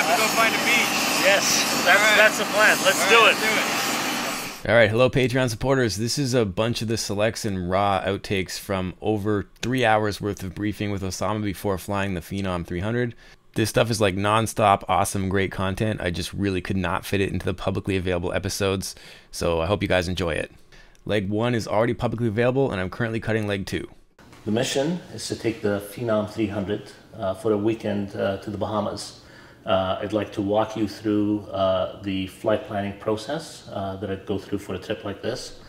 have to go find a beach. Yes, that's the plan. Let's do it. All right, hello Patreon supporters. This is a bunch of the selects and raw outtakes from over 3 hours worth of briefing with Osama before flying the Phenom300. This stuff is like non-stop, awesome, great content. I just really could not fit it into the publicly available episodes, so I hope you guys enjoy it. Leg 1 is already publicly available, and I'm currently cutting leg 2. The mission is to take the Phenom300 for a weekend to the Bahamas. I'd like to walk you through the flight planning process that I'd go through for a trip like this.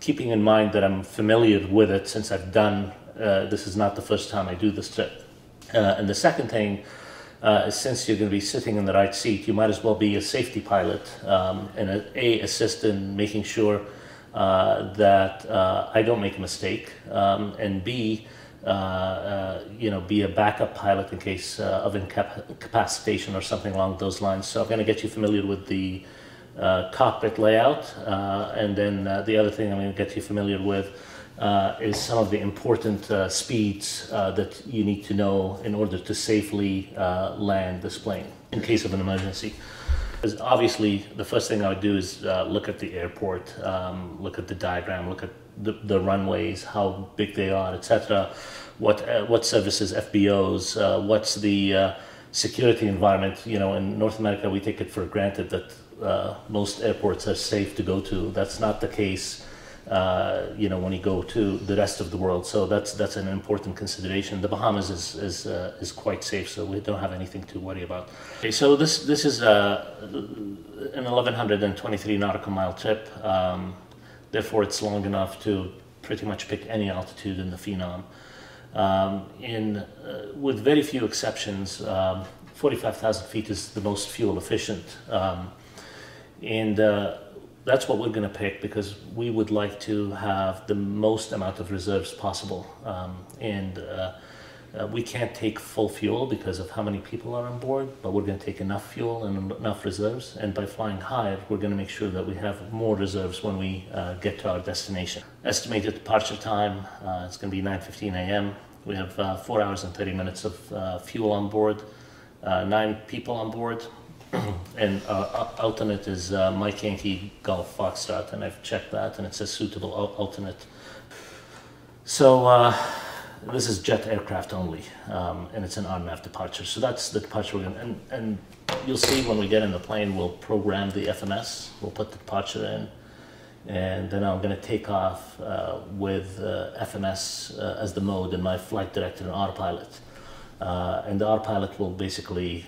Keeping in mind that I'm familiar with it since I've done, this is not the first time I do this trip. And the second thing is, since you're going to be sitting in the right seat, you might as well be a safety pilot and assist in making sure that I don't make a mistake, and B, be a backup pilot in case of incapacitation or something along those lines. So I'm going to get you familiar with the cockpit layout, and then the other thing I'm going to get you familiar with is some of the important speeds that you need to know in order to safely land this plane in case of an emergency. Because obviously the first thing I would do is look at the airport, look at the diagram, look at the runways, how big they are, etc. What services, FBOs, what's the security environment. You know, in North America we take it for granted that most airports are safe to go to. That's not the case when you go to the rest of the world. So that's an important consideration. The Bahamas is quite safe, so we don't have anything to worry about. Okay, so this is an 1123 nautical mile trip. Therefore, it's long enough to pretty much pick any altitude in the Phenom. With very few exceptions, 45,000 feet is the most fuel efficient. That's what we're going to pick because we would like to have the most amount of reserves possible. We can't take full fuel because of how many people are on board, but we're going to take enough fuel and enough reserves. And by flying higher, we're going to make sure that we have more reserves when we get to our destination. Estimated departure time, it's going to be 9:15 a.m. We have 4 hours and 30 minutes of fuel on board, 9 people on board. And alternate is Mike Yankee Golf Foxtrot, and I've checked that, and it's a suitable alternate. So this is jet aircraft only, and it's an RNAV departure. So that's the departure we're going to, and you'll see when we get in the plane, we'll program the FMS, we'll put the departure in, and then I'm going to take off with FMS as the mode and my flight director and autopilot. And the autopilot will basically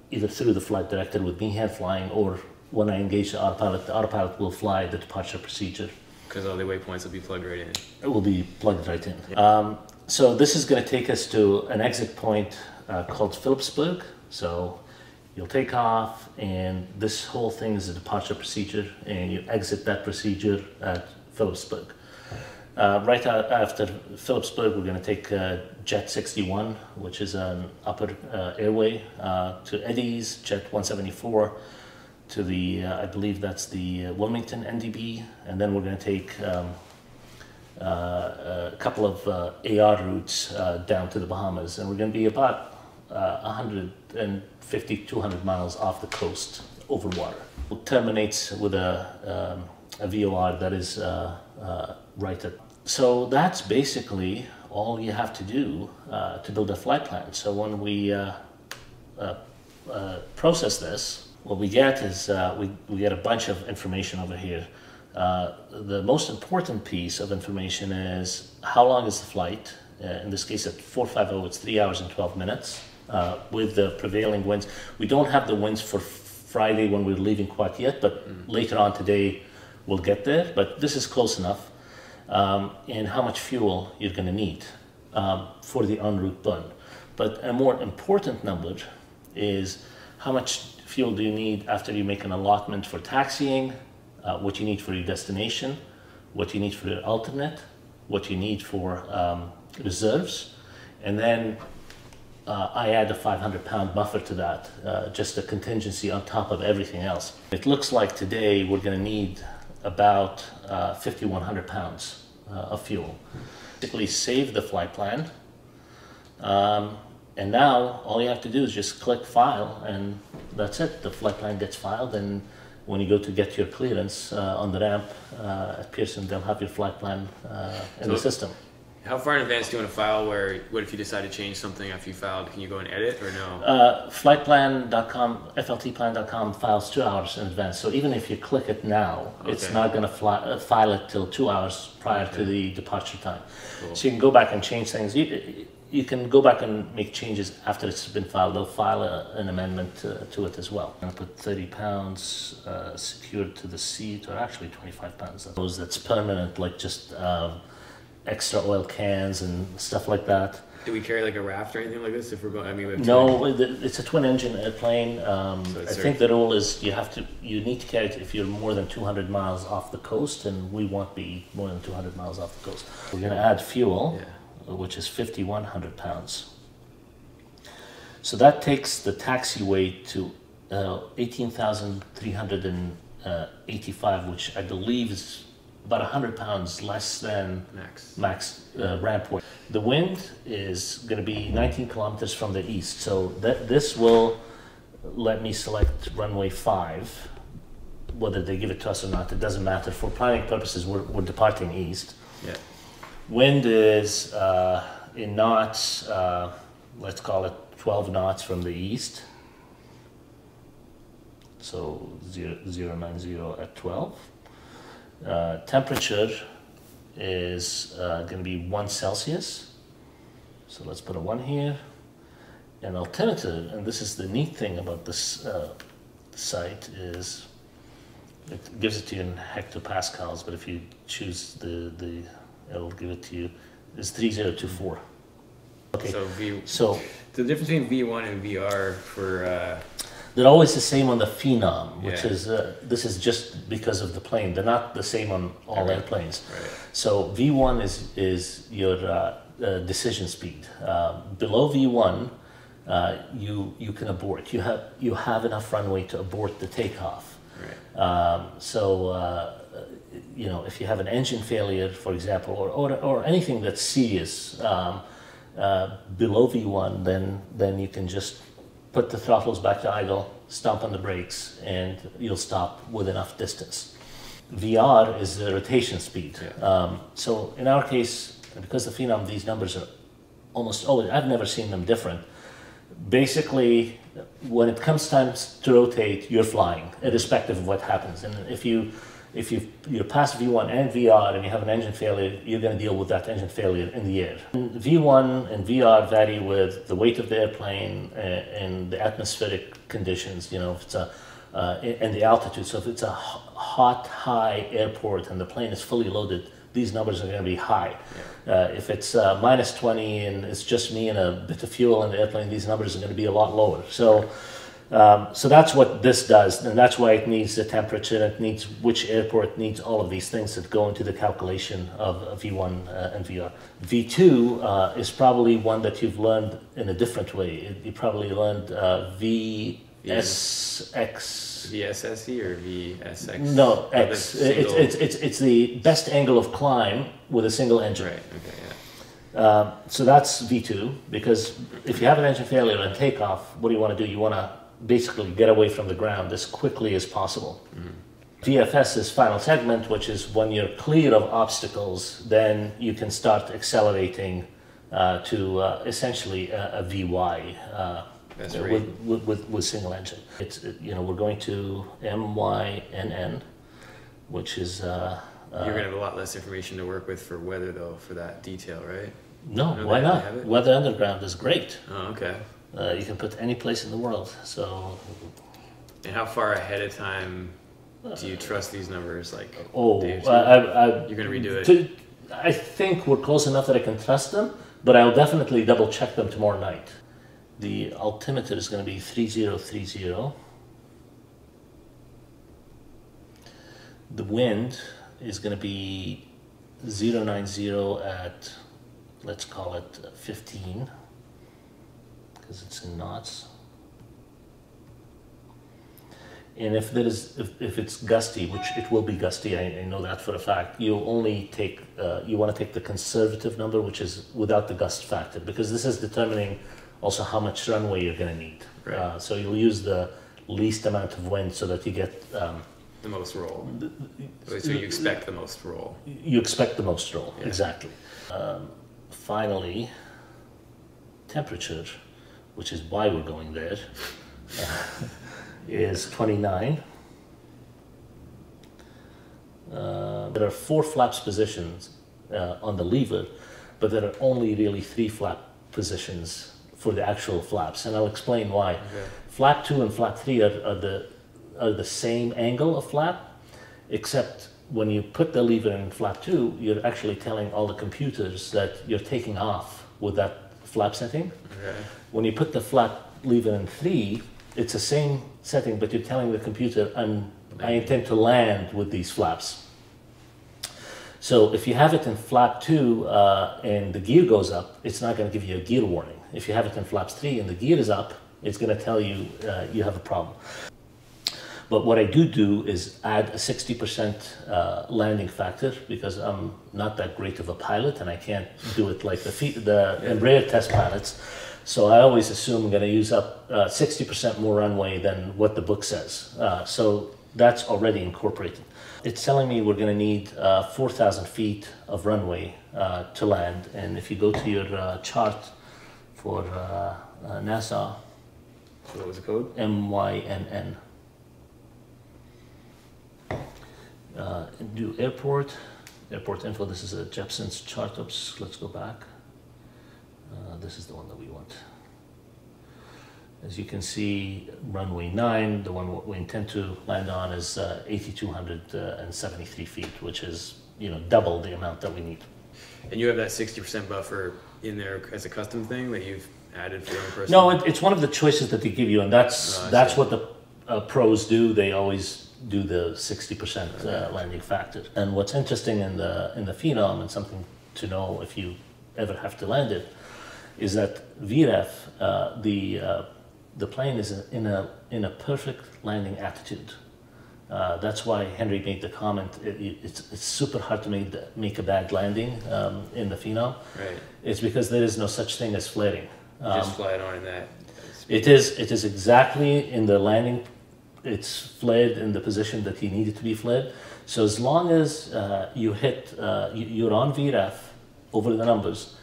either through the flight director with me hand flying, or when I engage the autopilot will fly the departure procedure. Because all the waypoints will be plugged right in. It will be plugged right in. Yeah. So this is going to take us to an exit point called Phillipsburg. So you'll take off, and this whole thing is a departure procedure, and you exit that procedure at Phillipsburg. Right after Phillipsburg, we're going to take Jet 61, which is an upper airway, to Eddie's, Jet 174, to the, I believe that's the Wilmington NDB, and then we're going to take a couple of AR routes down to the Bahamas, and we're going to be about 150, 200 miles off the coast over water. It terminates with a VOR that is right at. So that's basically all you have to do to build a flight plan. So when we process this, what we get is we get a bunch of information over here. The most important piece of information is how long is the flight. In this case at 450, it's 3 hours and 12 minutes with the prevailing winds. We don't have the winds for Friday when we're leaving quite yet, but later on today we'll get there, but this is close enough. And how much fuel you're going to need for the en route burn. But a more important number is how much fuel do you need after you make an allotment for taxiing, what you need for your destination, what you need for your alternate, what you need for reserves, and then I add a 500-pound buffer to that, just a contingency on top of everything else. It looks like today we're going to need about 5,100 pounds of fuel. Basically save the flight plan, And now all you have to do is just click file, and that's it. The flight plan gets filed, and when you go to get your clearance on the ramp at Pearson, they'll have your flight plan in the system. How far in advance do you want to file? What if you decide to change something after you filed? Can you go and edit or no? Flightplan.com, fltplan.com files 2 hours in advance. So even if you click it now, it's not going to file it till 2 hours prior to the departure time. Cool. So you can go back and change things. You can go back and make changes after it's been filed. They'll file an amendment to it as well. I'm going to put 30 pounds secured to the seat, or actually 25 pounds. That's permanent, like just extra oil cans and stuff like that. Do we carry like a raft or anything like this if we're going? I mean, we have no, it's a twin-engine airplane. I think the rule is you need to carry it if you're more than 200 miles off the coast, and we won't be more than 200 miles off the coast. We're going to add fuel, which is 5,100 pounds. So that takes the taxi weight to 18,385, which I believe is about 100 pounds less than max ramp weight. The wind is going to be 19 kilometers from the east, so this will let me select runway 5. Whether they give it to us or not, it doesn't matter. For planning purposes, we're departing east. Yeah. Wind is in knots, let's call it 12 knots from the east. So 090 at 12. Temperature is going to be 1 Celsius. So let's put a 1 here. And alternative, and this is the neat thing about this site, is it gives it to you in hectopascals, but if you choose it'll give it to you, is 3024. Okay, so the difference between V1 and VR for... They're always the same on the Phenom, which is, this is just because of the plane. They're not the same on all airplanes. Right. So V1 is your decision speed. Below V1, you can abort. You have enough runway to abort the takeoff. Right. If you have an engine failure, for example, or anything that's serious below V1, then you can just put the throttles back to idle, stomp on the brakes, and you'll stop with enough distance. VR is the rotation speed. So in our case, because the Phenom, these numbers are almost always, I've never seen them different. Basically, when it comes time to rotate, you're flying, irrespective of what happens. And if you're past V1 and VR and you have an engine failure, you're going to deal with that engine failure in the air. V1 and VR vary with the weight of the airplane and the atmospheric conditions, if it's and the altitude. So if it's a hot, high airport and the plane is fully loaded, these numbers are going to be high. If it's minus 20 and it's just me and a bit of fuel in the airplane, these numbers are going to be a lot lower. So that's what this does, and that's why it needs the temperature, it needs which airport needs all of these things that go into the calculation of V1 and VR. V2 is probably one that you've learned in a different way. You probably learned VSX. VSSE or VSX? No, X. It's the best angle of climb with a single engine. Right, okay, yeah. So that's V2, because if you have an engine failure on takeoff, what do you want to do? You want to basically get away from the ground as quickly as possible. VFS is final segment, which is when you're clear of obstacles, then you can start accelerating to essentially a VY with single engine. We're going to MYNN, which is... You're going to have a lot less information to work with for weather, though, for that detail, right? No, why not? Weather Underground is great. Oh, okay. You can put any place in the world. So. And how far ahead of time do you trust these numbers? Like, you're going to redo it? I think we're close enough that I can trust them, but I'll definitely double check them tomorrow night. The altimeter is going to be 3030. The wind is going to be 090 at, let's call it 15, because it's in knots. And if it's gusty, which it will be gusty, I know that for a fact, you only take, you want to take the conservative number, which is without the gust factor, because this is determining also how much runway you're going to need. Right. So you'll use the least amount of wind so that you get the most roll. So you expect the most roll. You expect the most roll, yeah. Exactly. Finally, temperature, which is why we're going there, is 29. There are 4 flaps positions on the lever, but there are only really 3 flap positions for the actual flaps, and I'll explain why. Okay. Flap 2 and flap 3 are the same angle of flap, except when you put the lever in flap 2, you're actually telling all the computers that you're taking off with that flap setting. Okay. When you put the flap lever in 3, it's the same setting, but you're telling the computer, I intend to land with these flaps. So if you have it in flap 2 and the gear goes up, it's not going to give you a gear warning. If you have it in flaps 3 and the gear is up, it's going to tell you you have a problem. But what I do is add a 60% landing factor, because I'm not that great of a pilot and I can't do it like the Embraer test pilots. So I always assume I'm going to use up 60% more runway than what the book says. So that's already incorporated. It's telling me we're going to need 4,000 feet of runway to land. And if you go to your chart for NASA, so what was the code? MYNN. Do airport info. This is a Jepson's chart. Oops, let's go back. This is the one that we want. As you can see, runway 9, the one we intend to land on, is 8,273 feet, which is double the amount that we need. And you have that 60% buffer in there as a custom thing that you've added for your own person? No, it's one of the choices that they give you, and that's what the pros do. They always do the 60% landing factor. And what's interesting in the Phenom, and something to know if you ever have to land it, is that VREF, the plane is in a perfect landing attitude. That's why Henry made the comment. It's super hard to make a bad landing in the Phenom. Right. It's because there is no such thing as flaring. You just fly it on in that. It is exactly in the landing. It's flared in the position that he needed to be flared. So as long as you hit, you're on VREF over the numbers,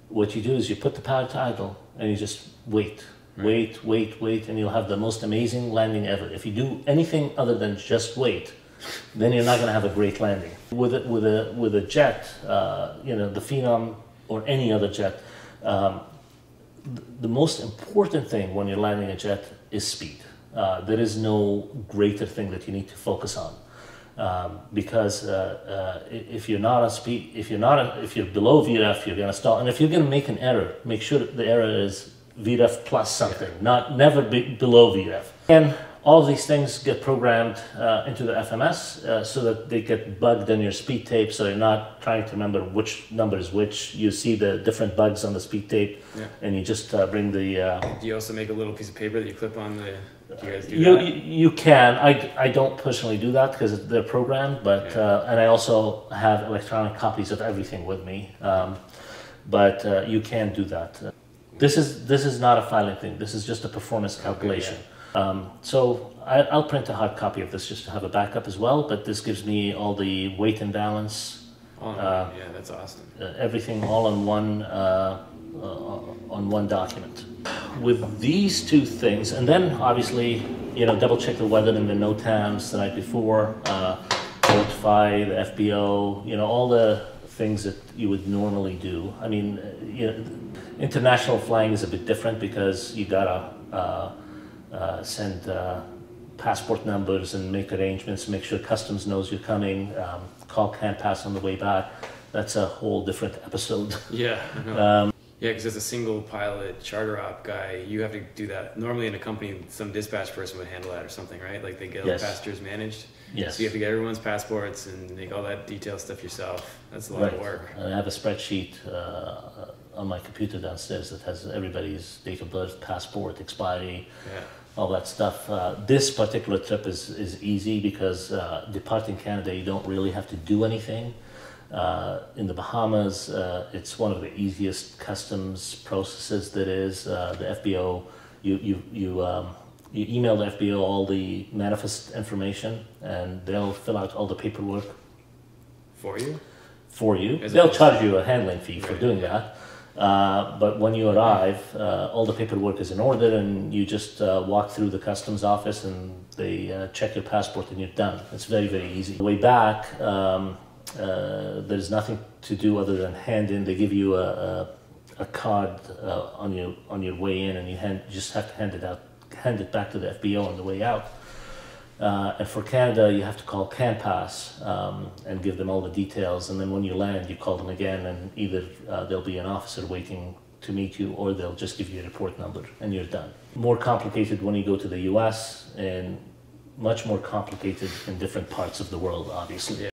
what you do is you put the power to idle and you just wait. Right. Wait, and you'll have the most amazing landing ever. If you do anything other than just wait, then you're not going to have a great landing. With a jet, the Phenom or any other jet, the most important thing when you're landing a jet is speed. There is no greater thing that you need to focus on, because if you're not on speed, if you're below VREF, you're going to stall. And if you're going to make an error, make sure that the error is VREF plus something, never below VREF. And all of these things get programmed into the FMS so that they get bugged in your speed tape, so you're not trying to remember which number is which. You see the different bugs on the speed tape, and you just bring the... Do you also make a little piece of paper that you clip on the... Do you guys do that? You can. I don't personally do that because they're programmed, but and I also have electronic copies of everything with me. But you can do that. This is not a filing thing. This is just a performance calculation. So I'll print a hard copy of this just to have a backup as well. But this gives me all the weight and balance. Yeah, that's awesome. Everything all on one document. With these two things, and then obviously, double check the weather in the NOTAMs the night before, notify the FBO, all the things that you would normally do. I mean, international flying is a bit different because you gotta send passport numbers and make arrangements, make sure customs knows you're coming, call can't pass on the way back. That's a whole different episode. Yeah, I know. Yeah, because as a single pilot charter op guy, you have to do that. Normally in a company, some dispatch person would handle that or something, right? Like they get all the passengers managed. Yes. So you have to get everyone's passports and make all that detailed stuff yourself. That's a lot of work. I have a spreadsheet on my computer downstairs that has everybody's date of birth, passport, expiry, all that stuff. This particular trip is easy because departing Canada, you don't really have to do anything. In the Bahamas, it's one of the easiest customs processes that is. The FBO, you email the FBO all the manifest information, and they'll fill out all the paperwork For you? for you. As They'll opposed charge you a handling fee for Right, doing yeah. that. But when you arrive, all the paperwork is in order, and you just walk through the customs office, and they check your passport, and you're done. It's very, very easy. The way back, there's nothing to do other than hand in. They give you a card on your way in, and you just have to hand it back to the FBO on the way out. And for Canada, you have to call CanPass and give them all the details. And then when you land, you call them again, and either there'll be an officer waiting to meet you, or they'll just give you a report number, and you're done. More complicated when you go to the US, and much more complicated in different parts of the world, obviously. Yeah.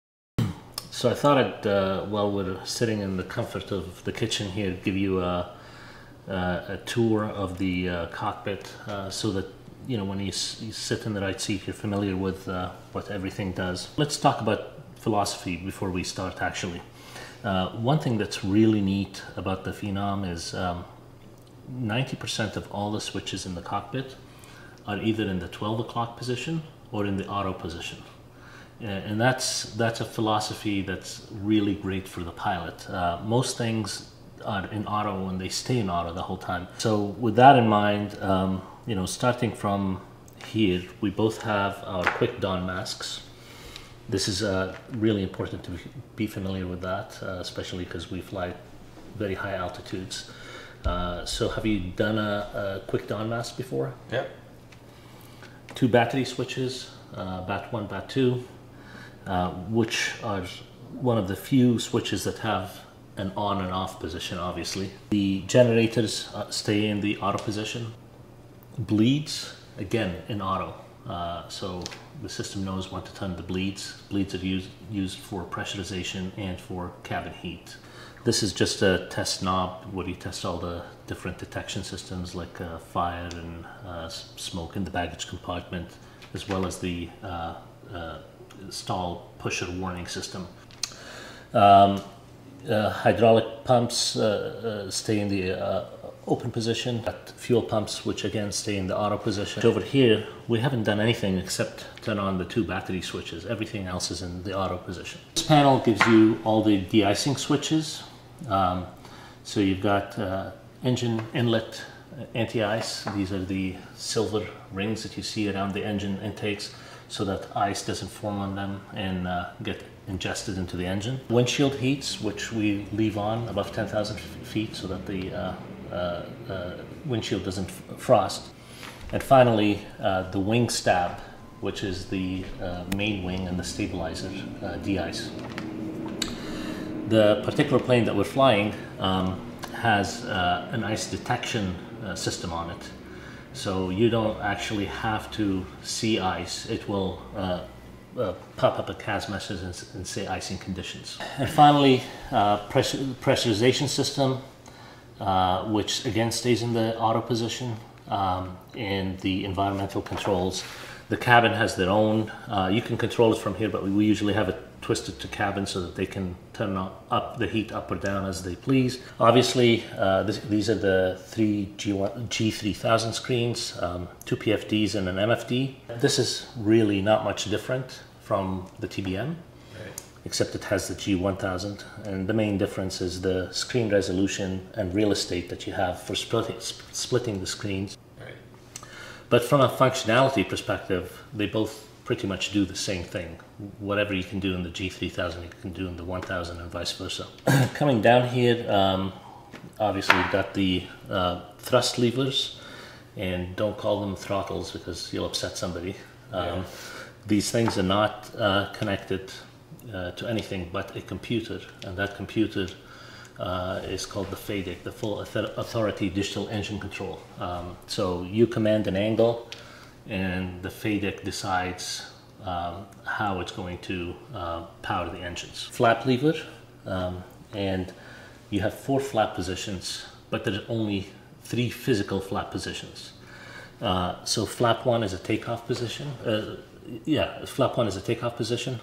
So I thought I'd, while we're sitting in the comfort of the kitchen here, give you a tour of the cockpit, so that when you sit in the right seat, you're familiar with what everything does. Let's talk about philosophy before we start, actually. One thing that's really neat about the Phenom is 90% of all the switches in the cockpit are either in the 12 o'clock position or in the auto position. And that's a philosophy that's really great for the pilot. Most things are in auto, and they stay in auto the whole time. So with that in mind, starting from here, we both have our quick dawn masks. This is really important to be familiar with that, especially because we fly very high altitudes. So have you done a quick dawn mask before? Yep. 2 battery switches, BAT1, BAT2, which are one of the few switches that have an on and off position, obviously. The generators stay in the auto position. Bleeds, again, in auto. So the system knows when to turn the bleeds. Bleeds are used for pressurization and for cabin heat. This is just a test knob where you test all the different detection systems, like fire and smoke in the baggage compartment, as well as the stall pusher warning system. Hydraulic pumps stay in the open position, but fuel pumps, which again stay in the auto position. Over here, we haven't done anything except turn on the 2 battery switches. Everything else is in the auto position. This panel gives you all the de-icing switches. So you've got engine inlet anti-ice. These are the silver rings that you see around the engine intakes, so that ice doesn't form on them and get ingested into the engine. Windshield heats, which we leave on above 10,000 feet so that the windshield doesn't frost. And finally, the wing stab, which is the main wing and the stabilizer de-ice. The particular plane that we're flying has an ice detection system on it. So you don't actually have to see ice. It will pop up a CAS message and say icing conditions. And finally, pressurization system, which again stays in the auto position, and the environmental controls. The cabin has their own. You can control it from here, but we usually have it twisted to cabin so that they can turn up the heat up or down as they please. Obviously, these are the 3 G3000 screens, 2 PFDs and an MFD. This is really not much different from the TBM, except it has the G1000, and the main difference is the screen resolution and real estate that you have for splitting the screens. Right. But from a functionality perspective, they both pretty much do the same thing. Whatever you can do in the G3000, you can do in the 1000 and vice versa. Coming down here, obviously you've got the thrust levers, and don't call them throttles because you'll upset somebody. These things are not connected to anything but a computer, and that computer is called the FADIC, the Full Authority Digital Engine Control. So you command an angle, and the FADIC decides how it's going to power the engines. Flap lever, and you have 4 flap positions, but there's only 3 physical flap positions. So flap 1 is a takeoff position. Flap 1 is a takeoff position.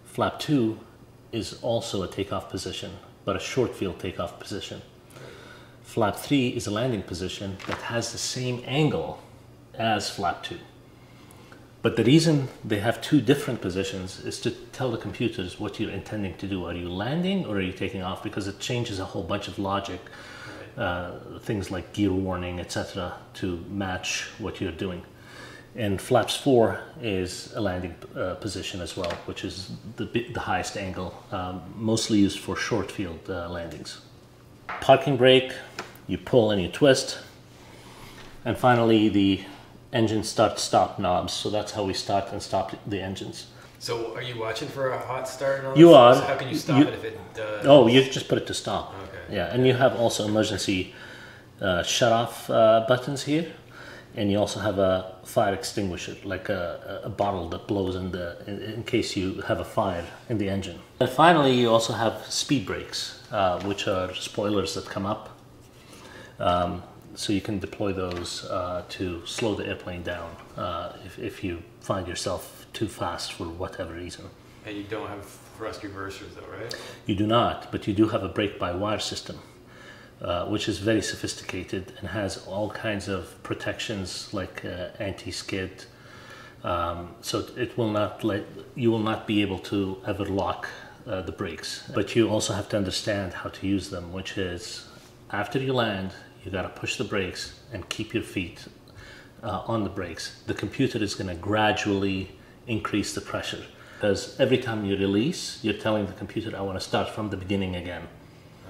Flap 2 is also a takeoff position, but a short field takeoff position. Flap 3 is a landing position that has the same angle as flap 2. But the reason they have two different positions is to tell the computers what you're intending to do. Are you landing or are you taking off? Because it changes a whole bunch of logic, things like gear warning, etc., to match what you're doing. And flaps 4 is a landing position as well, which is the highest angle, mostly used for short field landings. Parking brake, you pull and you twist. And finally, the engine start-stop knobs. So that's how we start and stop the engines. So are you watching for a hot start? And all you are. So how can you stop it if it does? Oh, you just put it to stop. Okay. Yeah, and you have also emergency shut-off buttons here. And you also have a fire extinguisher, like a bottle that blows in case you have a fire in the engine. And finally, you also have speed brakes, which are spoilers that come up. So you can deploy those to slow the airplane down if you find yourself too fast for whatever reason. And you don't have thrust reversers though, right? You do not, but you do have a brake-by-wire system, which is very sophisticated and has all kinds of protections like anti-skid. So it will not you will not be able to ever lock the brakes. But you also have to understand how to use them, which is after you land, you got to push the brakes and keep your feet on the brakes. The computer is going to gradually increase the pressure because every time you release, you're telling the computer, I want to start from the beginning again.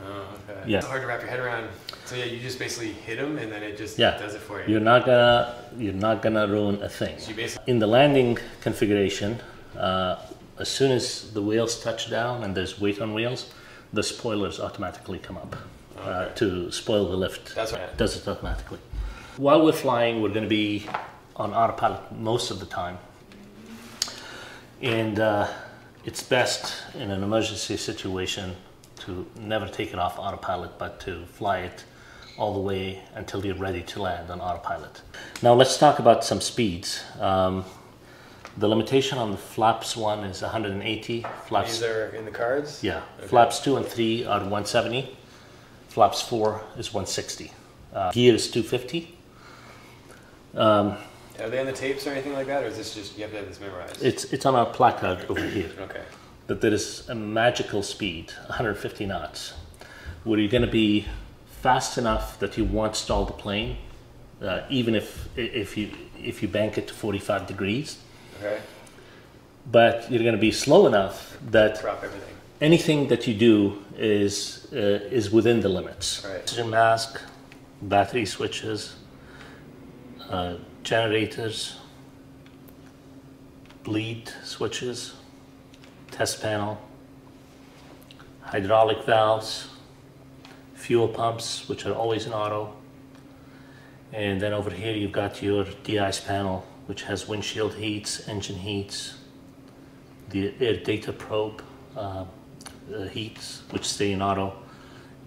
Oh, okay. Yeah. It's hard to wrap your head around. So yeah, you just basically hit them and then it just does it for you. You're not gonna ruin a thing. So in the landing configuration, as soon as the wheels touch down and there's weight on wheels, the spoilers automatically come up. To spoil the lift. That's right. It does it automatically. While we're flying, we're going to be on autopilot most of the time. And it's best in an emergency situation to never take it off autopilot, but to fly it all the way until you're ready to land on autopilot. Now let's talk about some speeds. The limitation on the flaps 1 is 180. Flaps, these are in the cards? Yeah. Okay. Flaps 2 and 3 are 170. Flaps 4 is 160. Gear is 250. Are they on the tapes or anything like that, or is this just you have to have this memorized? It's on our placard over here. Okay. That there is a magical speed, 150 knots, where you're going to be fast enough that you won't stall the plane, even if you bank it to 45 degrees. Okay. But you're going to be slow enough that drop everything. Anything that you do is within the limits. Right. Oxygen mask, battery switches, generators, bleed switches, test panel, hydraulic valves, fuel pumps, which are always in auto. And then over here you've got your de-ice panel, which has windshield heats, engine heats, the air data probe, heats, which stay in auto,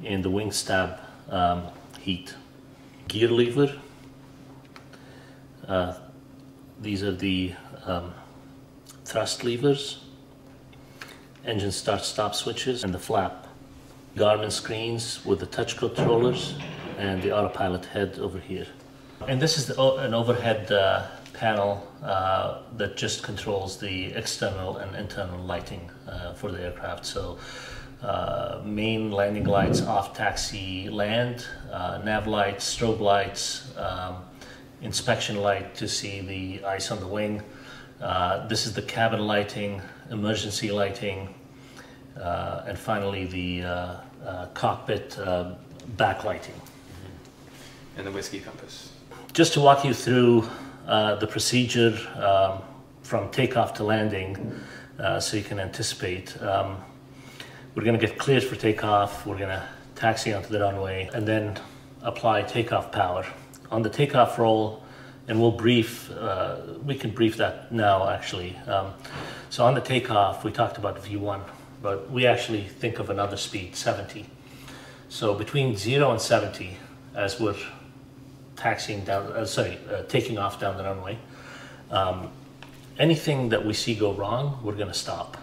and the wing stab heat. Gear lever. These are the thrust levers, engine start-stop switches, and the flap. Garmin screens with the touch controllers and the autopilot head over here. And this is an overhead panel that just controls the external and internal lighting for the aircraft. So main landing lights, off taxi land, nav lights, strobe lights, inspection light to see the ice on the wing. This is the cabin lighting, emergency lighting, and finally the cockpit backlighting. And the whiskey compass. Just to walk you through the procedure from takeoff to landing, so you can anticipate. We're going to get cleared for takeoff, we're going to taxi onto the runway, and then apply takeoff power. On the takeoff roll, and we'll brief, we can brief that now actually. So on the takeoff, we talked about V1, but we actually think of another speed, 70. So between 0 and 70, as we're taxiing down, taking off down the runway, anything that we see go wrong, we're going to stop.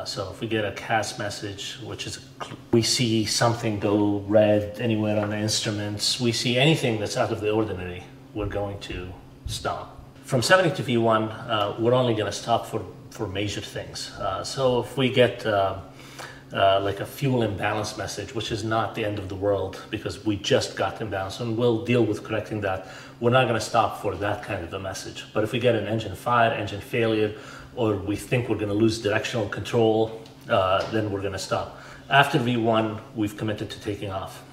So if we get a CAS message, which is we see something go red anywhere on the instruments, we see anything that's out of the ordinary, we're going to stop. From 70 to V1, we're only going to stop for major things. So if we get like a fuel imbalance message, which is not the end of the world because we just got imbalance, and we'll deal with correcting that. We're not going to stop for that kind of a message. But if we get an engine fire, engine failure, or we think we're going to lose directional control, then we're going to stop. After V1, we've committed to taking off.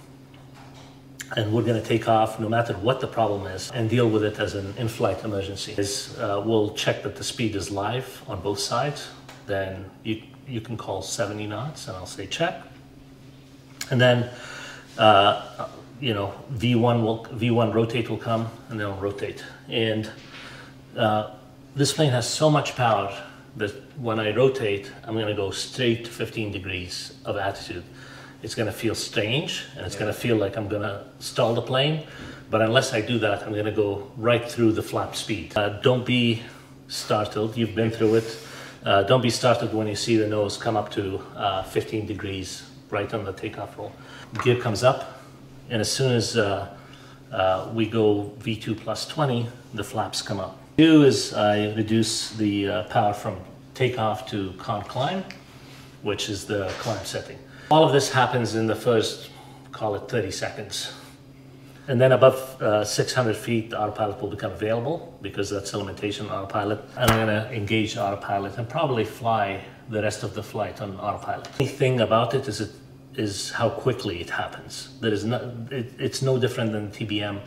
And we're going to take off no matter what the problem is and deal with it as an in-flight emergency. We'll check that the speed is live on both sides. Then you can call 70 knots and I'll say check. And then, V1 rotate will come and then I'll rotate. And this plane has so much power that when I rotate, I'm going to go straight to 15 degrees of attitude. It's going to feel strange and it's going to feel like I'm going to stall the plane. But unless I do that, I'm going to go right through the flap speed. Don't be startled. You've been through it. Don't be startled when you see the nose come up to 15 degrees right on the takeoff roll. Gear comes up, and as soon as we go V2 plus 20, the flaps come up. What I do is I reduce the power from takeoff to climb, which is the climb setting. All of this happens in the first, call it 30 seconds. And then above 600 feet, the autopilot will become available because that's a limitation on autopilot. And I'm going to engage autopilot and probably fly the rest of the flight on autopilot. The thing about it is how quickly it happens. It's no different than TBM.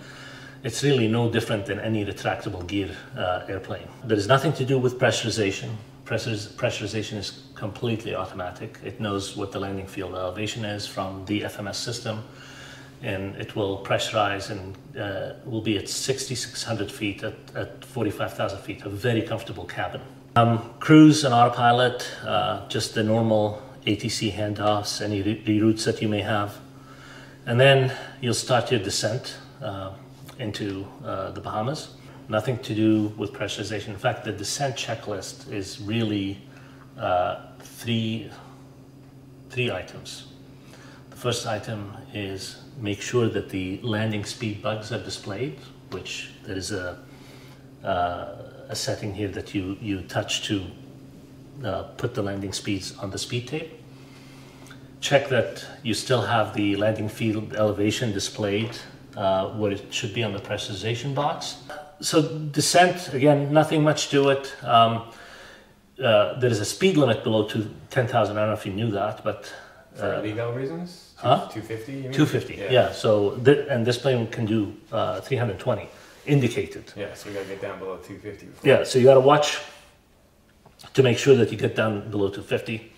It's really no different than any retractable gear airplane. There is nothing to do with pressurization. Pressurization is completely automatic. It knows what the landing field elevation is from the FMS system, and it will pressurize and will be at 6,600 feet at 45,000 feet, a very comfortable cabin. Cruise and autopilot, just the normal ATC handoffs, any reroutes that you may have. And then you'll start your descent into the Bahamas. Nothing to do with pressurization. In fact, the descent checklist is really three items. The first item is make sure that the landing speed bugs are displayed, which there is a setting here that you touch to put the landing speeds on the speed tape. Check that you still have the landing field elevation displayed where it should be on the pressurization box. So descent, again, nothing much to it. There is a speed limit below 10,000. I don't know if you knew that, but... For legal reasons? Huh? 250, you mean? 250, yeah. So, and this plane can do 320, indicated. Yeah, so we got to get down below 250. Yeah, so you got to watch to make sure that you get down below 250.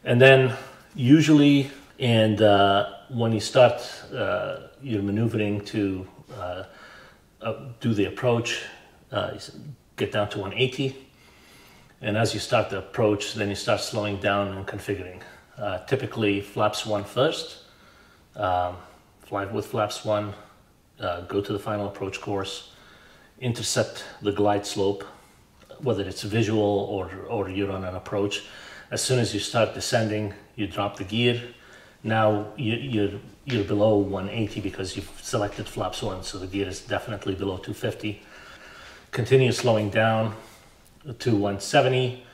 And then usually, and when you start your maneuvering to do the approach, get down to 180. And as you start the approach, then you start slowing down and configuring. Typically flaps 1 first, fly with flaps 1, go to the final approach course, intercept the glide slope, whether it's visual or you're on an approach. As soon as you start descending, you drop the gear. Now you're below 180 because you've selected flaps 1, so the gear is definitely below 250. Continue slowing down to 170.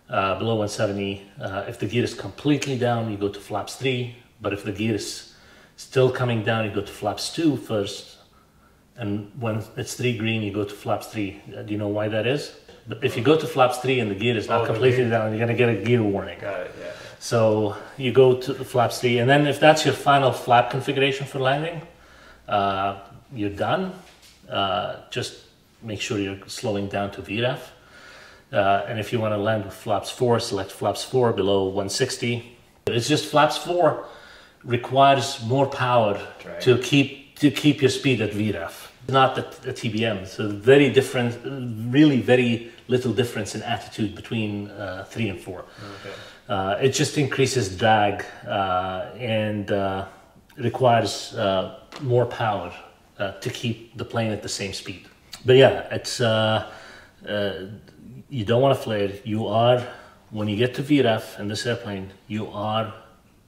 Below 170, if the gear is completely down, you go to flaps 3. But if the gear is still coming down, you go to flaps 2 first. And when it's 3 green, you go to flaps 3. Do you know why that is? But if you go to flaps 3 and the gear is not completely down, you're going to get a gear warning. Got it, yeah. So you go to the flaps 3, and then if that's your final flap configuration for landing, you're done. Just make sure you're slowing down to VREF. And if you want to land with flaps 4, select flaps 4 below 160. It's just flaps 4 requires more power to keep your speed at VREF. Not the TBM. So very different, really very little difference in attitude between 3 and 4. Okay. It just increases drag and requires more power to keep the plane at the same speed. But yeah, it's you don't want to flare. You are when you get to VREF in this airplane, you are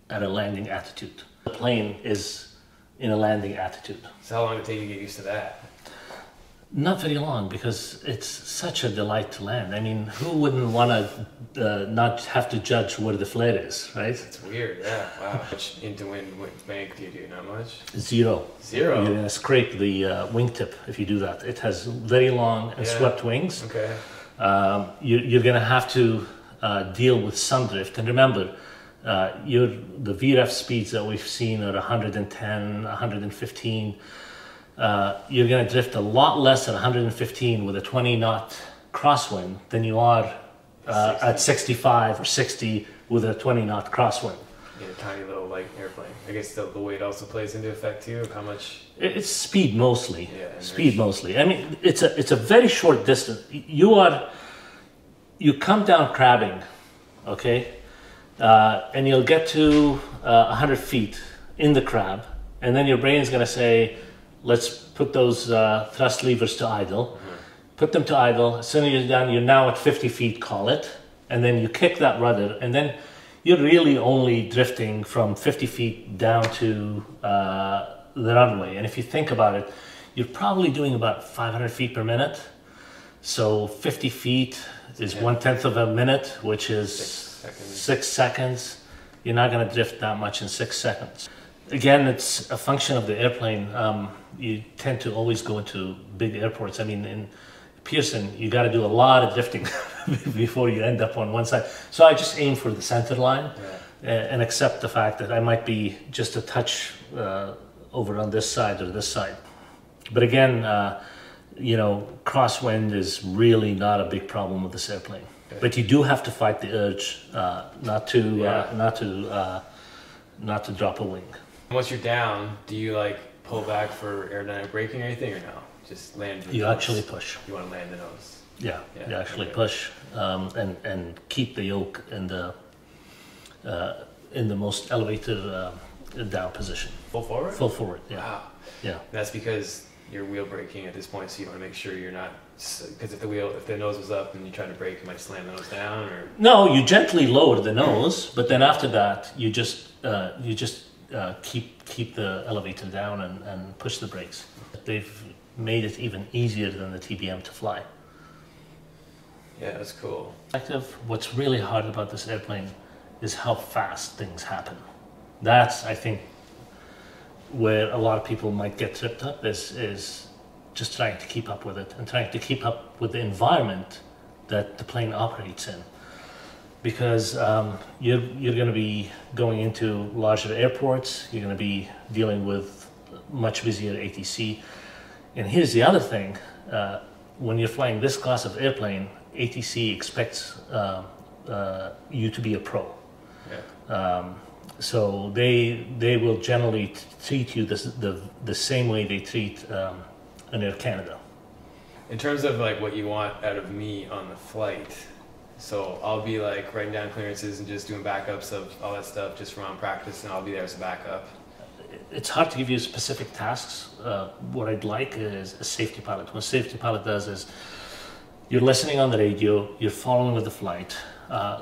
at a landing attitude. The plane is in a landing attitude. So how long did it take you to get used to that? Not very long, because it's such a delight to land. I mean, who wouldn't want to not have to judge where the flare is, right? It's weird, yeah. Wow. How much into wind bank do you do? Not much? Zero. Zero? You're going to scrape the wingtip if you do that. It has very long and swept wings. Okay. You're going to have to deal with some drift. And remember, the VREF speeds that we've seen are 110, 115. You're going to drift a lot less at 115 with a 20 knot crosswind than you are at 65 or 60 with a 20 knot crosswind. Yeah, a tiny little light airplane. I guess the weight also plays into effect too. How much? It's speed mostly. Yeah, speed mostly. I mean, it's a very short distance. You come down crabbing, okay, and you'll get to 100 feet in the crab, and then your brain's going to say, let's put those thrust levers to idle. Put them to idle. As soon as you're done, you're now at 50 feet, call it. And then you kick that rudder. And then you're really only drifting from 50 feet down to the runway. And if you think about it, you're probably doing about 500 feet per minute. So 50 feet is 1/10 of a minute, which is 6 seconds. You're not going to drift that much in 6 seconds. Again, it's a function of the airplane. You tend to always go into big airports. I mean, in Pearson, you got to do a lot of drifting before you end up on one side. So I just aim for the center line and accept the fact that I might be just a touch over on this side or this side. But again, crosswind is really not a big problem with this airplane. Okay. But you do have to fight the urge not to drop a wing. Once you're down, do you pull back for aerodynamic braking or anything, or no? Just land the nose? Actually push. You want to land the nose? Yeah, you actually push and keep the yoke in the most elevated down position. Full forward? Full forward, yeah. Wow. Yeah. That's because you're wheel braking at this point, so you want to make sure you're not, because if the nose was up and you try to brake, you might slam the nose down, or? No, you gently lower the nose, but then after that, you just keep the elevator down and push the brakes. They've made it even easier than the TBM to fly. Yeah, that's cool. What's really hard about this airplane is how fast things happen. That's, I think, where a lot of people might get tripped up, is just trying to keep up with it and trying to keep up with the environment that the plane operates in. Because you're going to be going into larger airports, you're going to be dealing with much busier ATC. And here's the other thing, when you're flying this class of airplane, ATC expects you to be a pro. Yeah. So they will generally treat you the same way they treat an Air Canada. In terms of what you want out of me on the flight, so I'll be writing down clearances and just doing backups of all that stuff just from on practice, and I'll be there as a backup. It's hard to give you specific tasks. What I'd like is a safety pilot. What a safety pilot does is you're listening on the radio, you're following with the flight.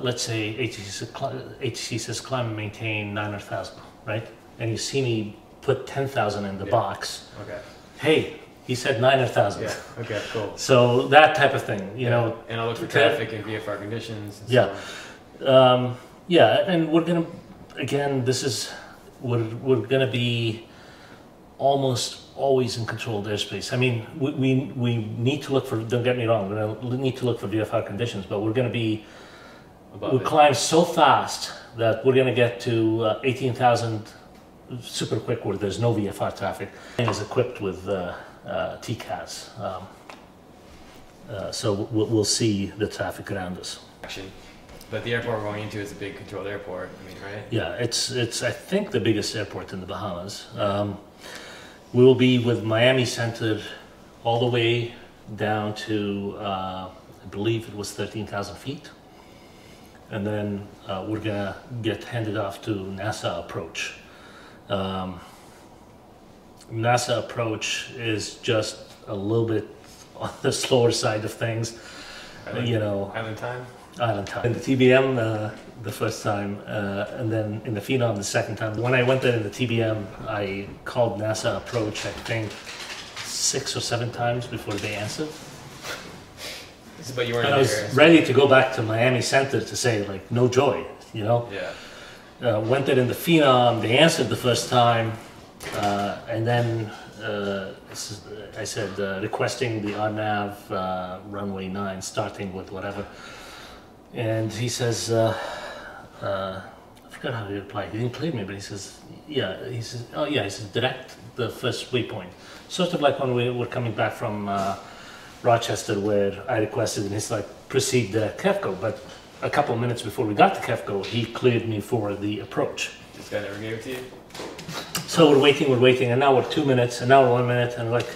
Let's say ATC says climb and maintain 9,000, right? And you see me put 10,000 in the box. Okay. Hey, he said 9,000. Yeah. Okay. Cool. So that type of thing, you know. And I'll look for traffic and VFR conditions. And and we're gonna, again, we're gonna be almost always in controlled airspace. I mean, we need to look for. Don't get me wrong. We're gonna need to look for VFR conditions, but we're gonna be. We'll climb so fast that we're gonna get to 18,000 super quick where there's no VFR traffic. It is equipped with TCAS, so we'll see the traffic around us. But the airport we're going into is a big controlled airport. I mean, right? Yeah, it's I think the biggest airport in the Bahamas. We will be with Miami Center all the way down to I believe it was 13,000 feet. And then we're gonna get handed off to NASA approach. NASA approach is just a little bit on the slower side of things. Island time? island time. In the TBM the first time, and then in the Phenom the second time. When I went there in the TBM, I called NASA approach, I think 6 or 7 times before they answered. But you weren't and I was ready to go back to Miami Center to say, like, no joy, you know? Yeah. Went there in the Phenom, they answered the first time, and then I said, requesting the RNAV runway 9, starting with whatever. And he says, I forgot how he replied. He didn't clear me, but he says, yeah. He says, oh yeah. He says, direct the first waypoint. Sort of like when we were coming back from Rochester, where I requested, and he's like, proceed to KEFCO. But a couple of minutes before we got to KEFCO, he cleared me for the approach. This guy never gave it to you? So we're waiting, and now we're 2 minutes, and now we're 1 minute, and like,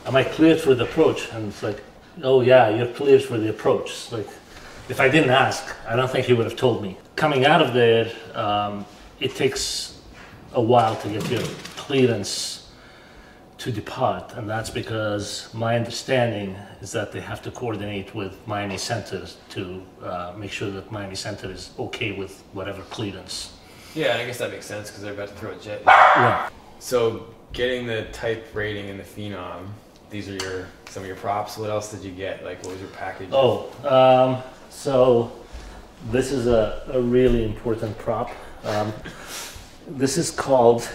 am I cleared for the approach? And it's like, oh yeah, you're cleared for the approach. It's like, if I didn't ask, I don't think he would have told me. Coming out of there, it takes a while to get your clearance to depart, and that's because my understanding is that they have to coordinate with Miami Center to make sure that Miami Center is okay with whatever clearance. Yeah, I guess that makes sense because they're about to throw a jet. Yeah. So getting the type rating in the Phenom, these are some of your props. What else did you get? Like, what was your package? Oh, so this is a really important prop. This is called,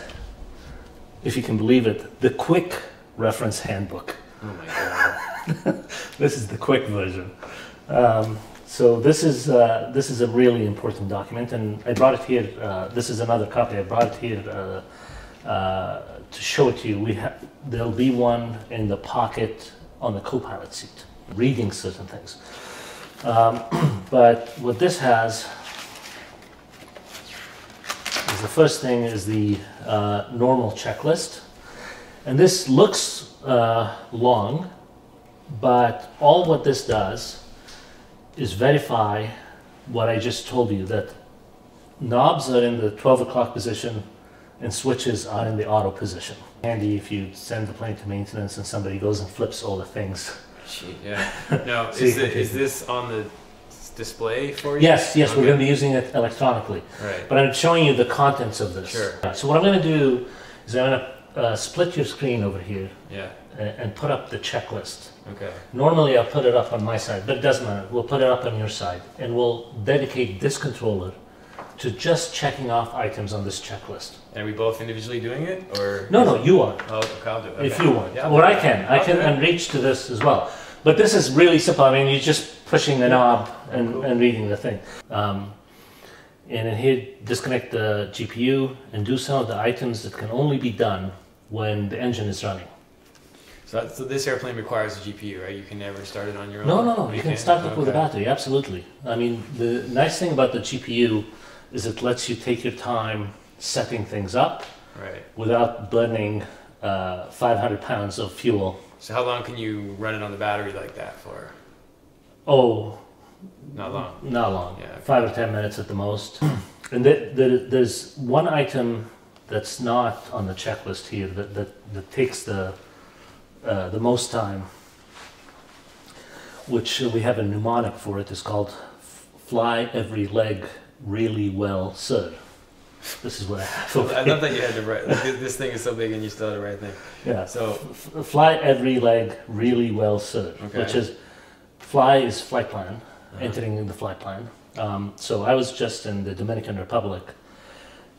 if you can believe it, the Quick Reference Handbook. Oh my God. This is the quick version. So this is a really important document, and I brought it here. This is another copy. I brought it here to show it to you. There'll be one in the pocket on the co-pilot seat, reading certain things. But what this has is, the first thing is the normal checklist, and this looks long, but all what this does is verify what I just told you, that knobs are in the 12 o'clock position and switches are in the auto position. Handy if you send the plane to maintenance and somebody goes and flips all the things. Gee, yeah. Now, is this on the display for you? Yes, okay. We're going to be using it electronically. Right. But I'm showing you the contents of this. Sure. So what I'm going to do is I'm going to split your screen over here. Yeah. And put up the checklist. Okay. Normally I'll put it up on my side, but it doesn't matter. We'll put it up on your side, and we'll dedicate this controller to just checking off items on this checklist. And are we both individually doing it, or? No, you are. Oh, okay, I'll do it. Okay. If you want. Yeah, or I can reach to this as well. But this is really simple. I mean, you're just pushing the knob and reading the thing. And in here, disconnect the GPU and do some of the items that can only be done when the engine is running. So this airplane requires a GPU, right? You can never start it on your own? No. You can start it with a battery, absolutely. I mean, the nice thing about the GPU is it lets you take your time setting things up, right, without burning 500 pounds of fuel. So how long can you run it on the battery like that for? Oh, not long. Not long. Yeah, okay. 5 or 10 minutes at the most. And there's one item that's not on the checklist here that takes the most time, which we have a mnemonic for it. It's called "Fly every leg really well, sir." This is what I have. I love that you had to write. Like, this thing is so big and you still had to write thing. Yeah. So fly every leg really well, sir. Okay. Which is, fly is flight plan, entering in the flight plan. So I was just in the Dominican Republic,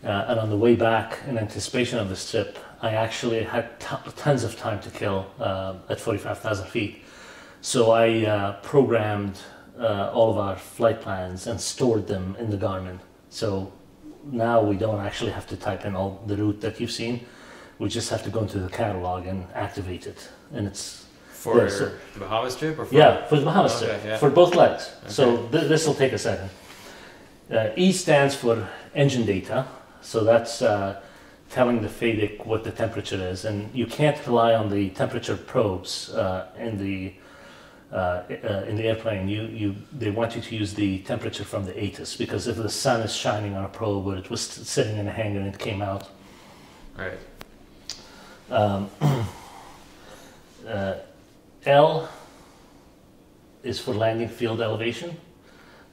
and on the way back, in anticipation of this trip, I actually had tons of time to kill at 45,000 feet. So I programmed all of our flight plans and stored them in the Garmin. So now we don't actually have to type in all the route that you've seen. We just have to go into the catalog and activate it. And it's for the Bahamas trip, or for for the Bahamas trip, for both legs. Okay. So this will take a second. E stands for engine data. So that's telling the FADIC what the temperature is, and you can't rely on the temperature probes in the airplane. They want you to use the temperature from the ATIS, because if the sun is shining on a probe or it was sitting in a hangar and it came out. Right. L is for landing field elevation.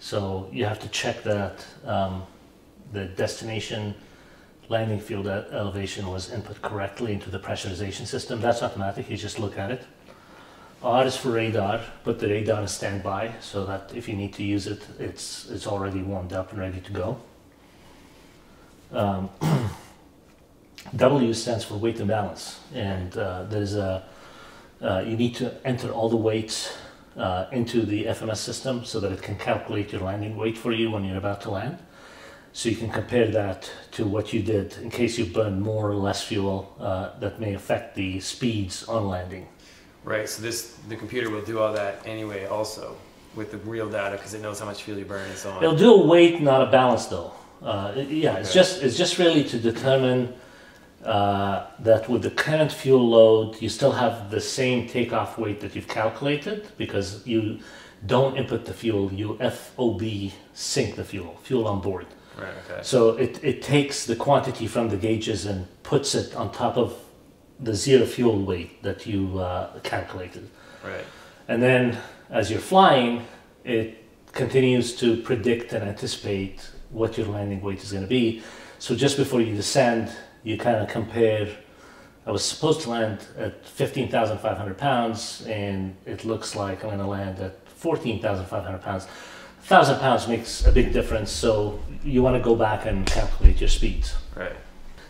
So you have to check that the destination landing field elevation was input correctly into the pressurization system. That's automatic, you just look at it. R is for radar, put the radar on standby so that if you need to use it, it's already warmed up and ready to go. W stands for weight and balance, and you need to enter all the weights into the FMS system so that it can calculate your landing weight for you when you're about to land. So you can compare that to what you did in case you burn more or less fuel that may affect the speeds on landing. Right, so the computer will do all that anyway also with the real data because it knows how much fuel you burn and so on. It'll do a weight, not a balance though. It's just really to determine that with the current fuel load, you still have the same takeoff weight that you've calculated because you don't input the fuel, you FOB sync the fuel on board. Right, okay. So it takes the quantity from the gauges and puts it on top of the zero fuel weight that you calculated. Right. And then as you're flying, it continues to predict and anticipate what your landing weight is going to be. So just before you descend, you kind of compare, I was supposed to land at 15,500 pounds and it looks like I'm going to land at 14,500 pounds. 1,000 pounds makes a big difference, so you want to go back and calculate your speeds. Right.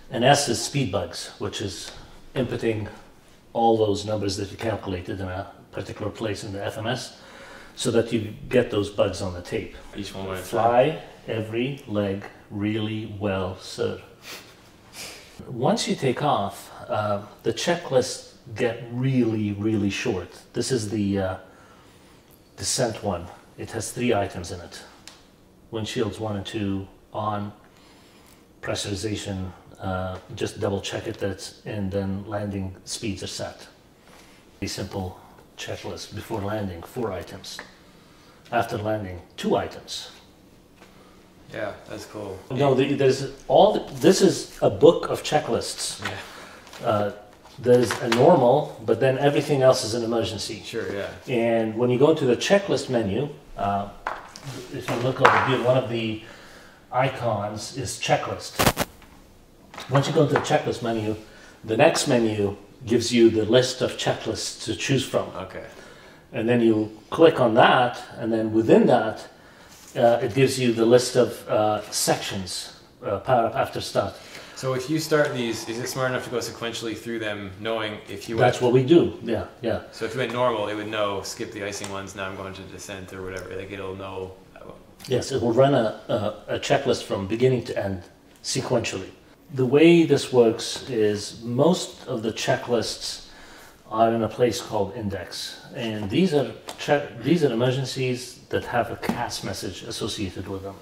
And S is speed bugs, which is inputting all those numbers that you calculated in a particular place in the FMS so that you get those bugs on the tape. Each one way. Fly every leg really well, sir. Once you take off, the checklists get really, really short. This is the descent one. It has 3 items in it. Windshields 1 and 2 on, pressurization, just double check it and then landing speeds are set. A simple checklist. Before landing, 4 items. After landing, 2 items. Yeah, that's cool. No, this is a book of checklists. Yeah. There's a normal, but then everything else is an emergency. Sure, yeah. And when you go into the checklist menu, if you look over here, one of the icons is checklist. Once you go to the checklist menu, the next menu gives you the list of checklists to choose from. Okay. And then you click on that, and then within that, it gives you the list of sections, power up after start. So if you start these, is it smart enough to go sequentially through them, knowing if you That's what we do, yeah, yeah. So if you went normal, it would know, skip the icing ones, now I'm going to descent or whatever, like it'll know. Yes, it will run a checklist from beginning to end, sequentially. The way this works is most of the checklists are in a place called index. And these are emergencies that have a CAS message associated with them,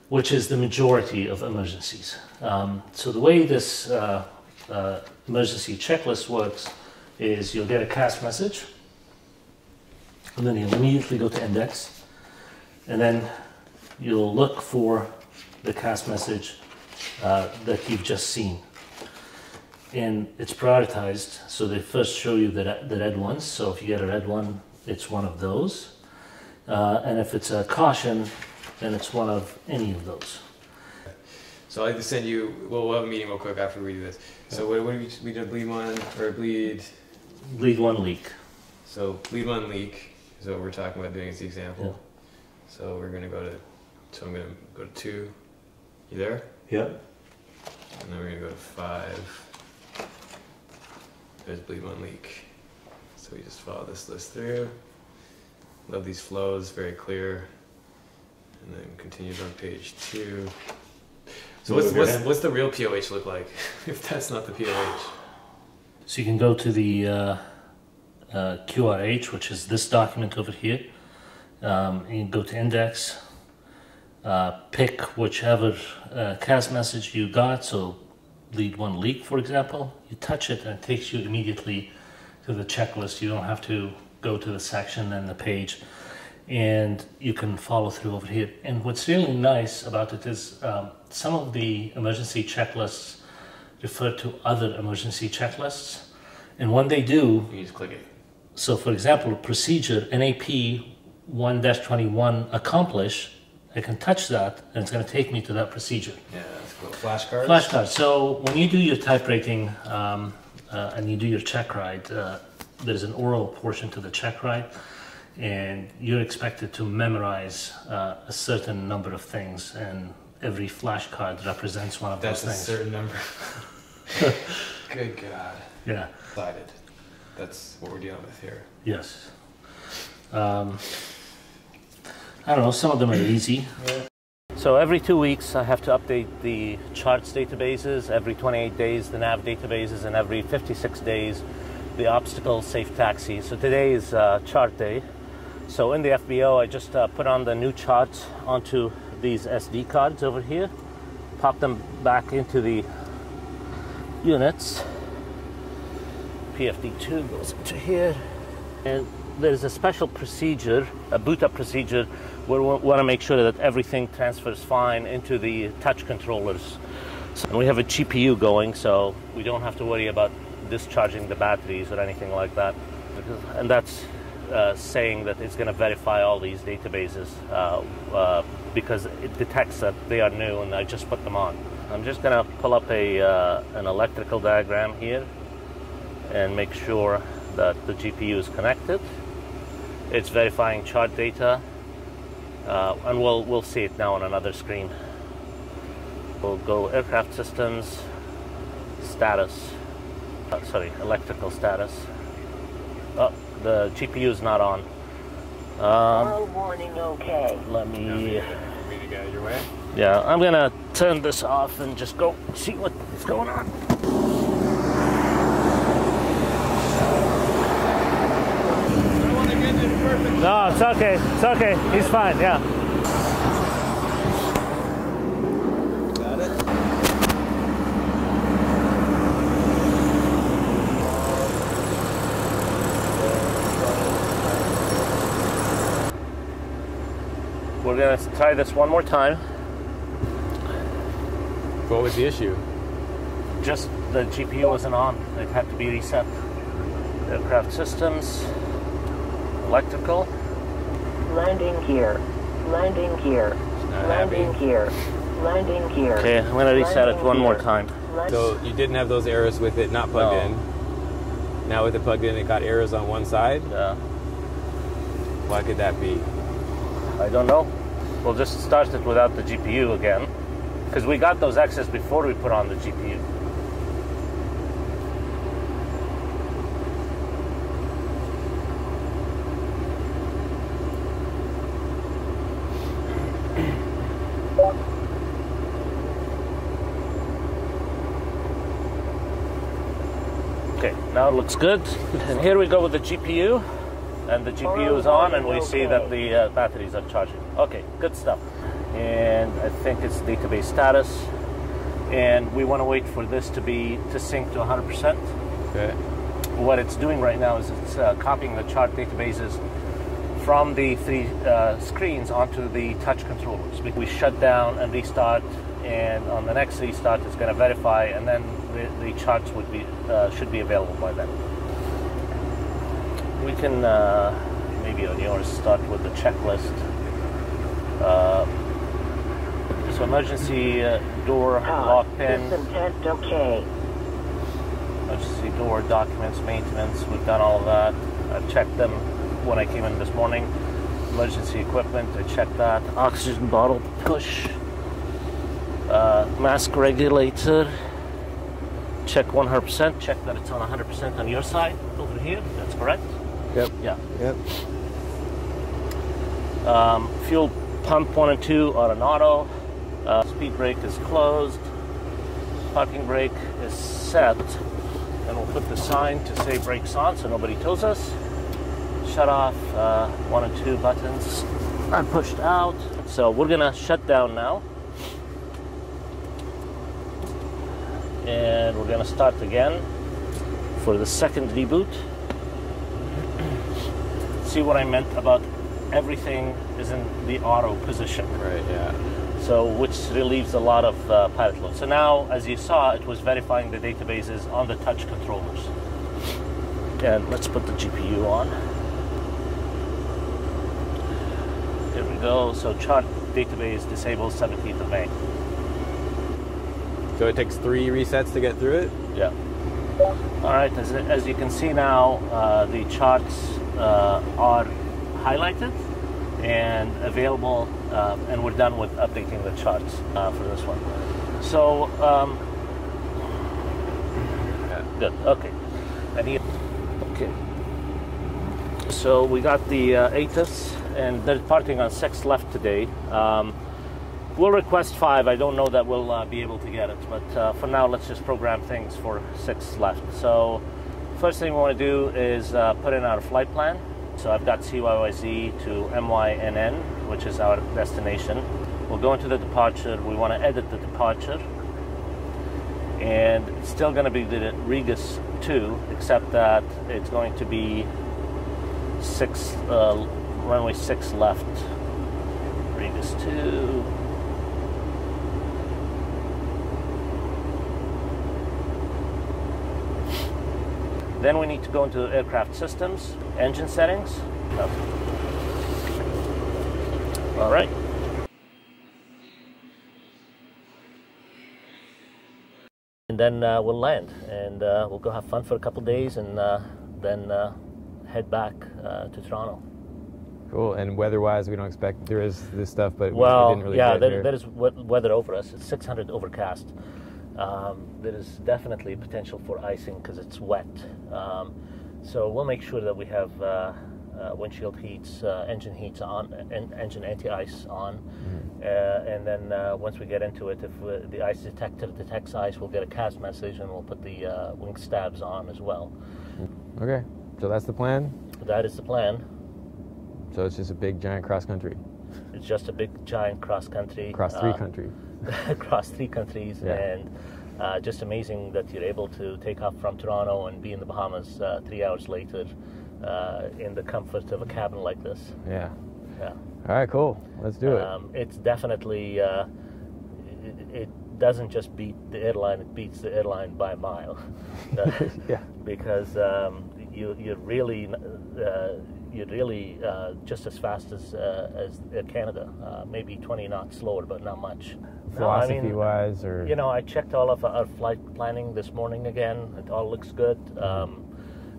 which is the majority of emergencies. So the way this emergency checklist works is you'll get a CAS message, and then you'll immediately go to index, and then you'll look for the CAS message that you've just seen. And it's prioritized, so they first show you the red ones. So if you get a red one, it's one of those. And if it's a caution, then it's one of any of those. So I'd like to send you, we'll have a meeting real quick after we do this. So what do we do, bleed 1 or bleed? Bleed 1 leak. So bleed 1 leak is what we're talking about doing as the example. Yeah. So we're going to go to, so I'm going to go to 2. You there? Yeah. And then we're going to go to 5. There's bleed 1 leak. So we just follow this list through. Love these flows, very clear. And then continues on page 2. So what's the real POH look like, if that's not the POH? So you can go to the QRH, which is this document over here. You can go to index, pick whichever CAS message you got. So bleed 1 leak, for example. You touch it and it takes you immediately to the checklist. You don't have to go to the section and the page, and you can follow through over here. And what's really nice about it is some of the emergency checklists refer to other emergency checklists, and when they do, You just click it. so for example, procedure NAP 1-21 accomplish, I can touch that and it's going to take me to that procedure. Yeah, that's cool. Flashcards? Flashcards. So when you do your type rating and you do your check ride, there's an oral portion to the check ride, and you're expected to memorize a certain number of things, and every flashcard represents one of those things. That's a certain number. Good God. Yeah. Decided. That's what we're dealing with here. Yes. I don't know, some of them are easy. Yeah. So every 2 weeks I have to update the charts databases, every 28 days the nav databases, and every 56 days the obstacle safe taxi. So today is chart day. So in the FBO I just put on the new charts onto these SD cards over here, pop them back into the units. PFD2 goes into here, and there's a special procedure, a boot up procedure, where we want to make sure that everything transfers fine into the touch controllers. And we have a GPU going, so we don't have to worry about discharging the batteries or anything like that. And that's saying that it's going to verify all these databases because it detects that they are new and I just put them on. I'm just going to pull up an electrical diagram here and make sure that the GPU is connected. It's verifying chart data, and we'll see it now on another screen. We'll go aircraft systems, status, electrical status. Oh, the GPU is not on. Warning, okay. Let me... Want me to get out of your way? Yeah, I'm gonna turn this off and just go see what's going on. No, it's okay. It's okay. He's fine. Yeah. Got it. We're gonna try this one more time. What was the issue? Just the GPU wasn't on. It had to be reset. Aircraft systems, electrical. Landing gear. Landing gear. Landing gear. Landing gear. Okay, I'm gonna reset it one more time. So you didn't have those errors with it not plugged in. Now with it plugged in, it got errors on one side. Yeah. Why could that be? I don't know. We'll just start it without the GPU again, because we got those X's before we put on the GPU. Okay, now it looks good. And here we go with the GPU. And the GPU is on, and we see that the batteries are charging. Okay, good stuff. And I think it's database status. And we want to wait for this to sync to 100%. Okay. What it's doing right now is it's copying the chart databases from the three screens onto the touch controllers. We shut down and restart, and on the next restart it's going to verify, and then the charts would be should be available by then. We can maybe on yours start with the checklist. So emergency door lock pin. System test okay. Emergency door documents, maintenance. We've done all of that. I've checked them when I came in this morning. Emergency equipment. I checked that. Oxygen bottle push. Mask regulator. Check 100%. Check that it's on 100% on your side over here. That's correct. Yep. Yeah. Yep. Fuel pump 1 and 2 are an auto. Speed brake is closed. Parking brake is set. And we'll put the sign to say brakes on so nobody tows us. Shut off 1 and 2 buttons are pushed out. So we're gonna shut down now. And we're gonna start again for the second reboot. See what I meant about everything is in the auto position. Right, yeah. So, which relieves a lot of pilot load. So now, as you saw, it was verifying the databases on the touch controllers. And let's put the GPU on. go. So chart database disabled 17th of May. So it takes 3 resets to get through it? Yeah. All right, as you can see now, the charts are highlighted and available, and we're done with updating the charts for this one. So, good, okay. Okay. So we got the ATIS, and they're departing on 6 left today. We'll request 5. I don't know that we'll be able to get it, but for now, let's just program things for 6 left. So first thing we want to do is put in our flight plan. So I've got CYYZ to MYNN, which is our destination. We'll go into the departure. We want to edit the departure. And it's still going to be the Regis 2, except that it's going to be runway 6 left. Regis 2. Then we need to go into aircraft systems, engine settings. All right. And then we'll land, and we'll go have fun for a couple days, and then head back to Toronto. Cool. And weather-wise, we don't expect, there is this stuff, but well, we didn't really yeah, get here. there is weather over us. It's 600 overcast. There is definitely potential for icing because it's wet. So we'll make sure that we have windshield heats, engine heats on, and engine anti-ice on. And then once we get into it, if the ice detector detects ice, we'll get a CAS message, and we'll put the wing stabs on as well. Okay, so that's the plan? That is the plan. So it's just a big, giant cross-country? It's just a big, giant cross-country. Across 3 countries. Across 3 countries, yeah. And just amazing that you're able to take off from Toronto and be in the Bahamas 3 hours later in the comfort of a cabin like this. Yeah. Yeah. All right, cool. Let's do it. It's definitely, it doesn't just beat the airline, it beats the airline by a mile. Yeah. Because you're really just as fast as Canada, maybe 20 knots slower, but not much. Philosophy-wise, or you know, I checked all of our flight planning this morning again. It all looks good.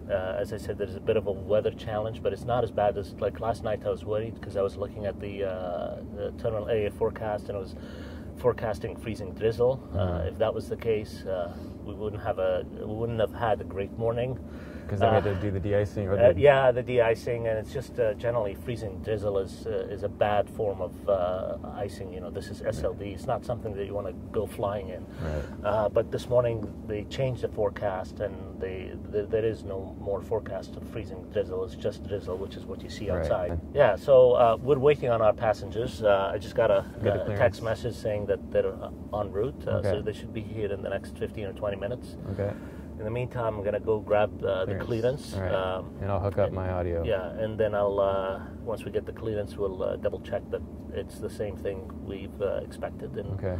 As I said, there's a bit of a weather challenge, but it's not as bad as like last night. I was worried because I was looking at the terminal area forecast, and it was forecasting freezing drizzle. If that was the case, we wouldn't have had a great morning. Because they had to do the de-icing? Yeah, the de-icing, and it's just generally freezing drizzle is a bad form of icing. You know, this is SLD. It's not something that you want to go flying in. Right. But this morning they changed the forecast, and there is no more forecast of freezing drizzle. It's just drizzle, which is what you see outside. Right. Yeah, so we're waiting on our passengers. I just got a text message saying that they're en route, so they should be here in the next 15 or 20 minutes. Okay. In the meantime, I'm going to go grab the clearance. All right. And I'll hook up my audio. Yeah, and then I'll, once we get the clearance, we'll double check that it's the same thing we've expected. And okay.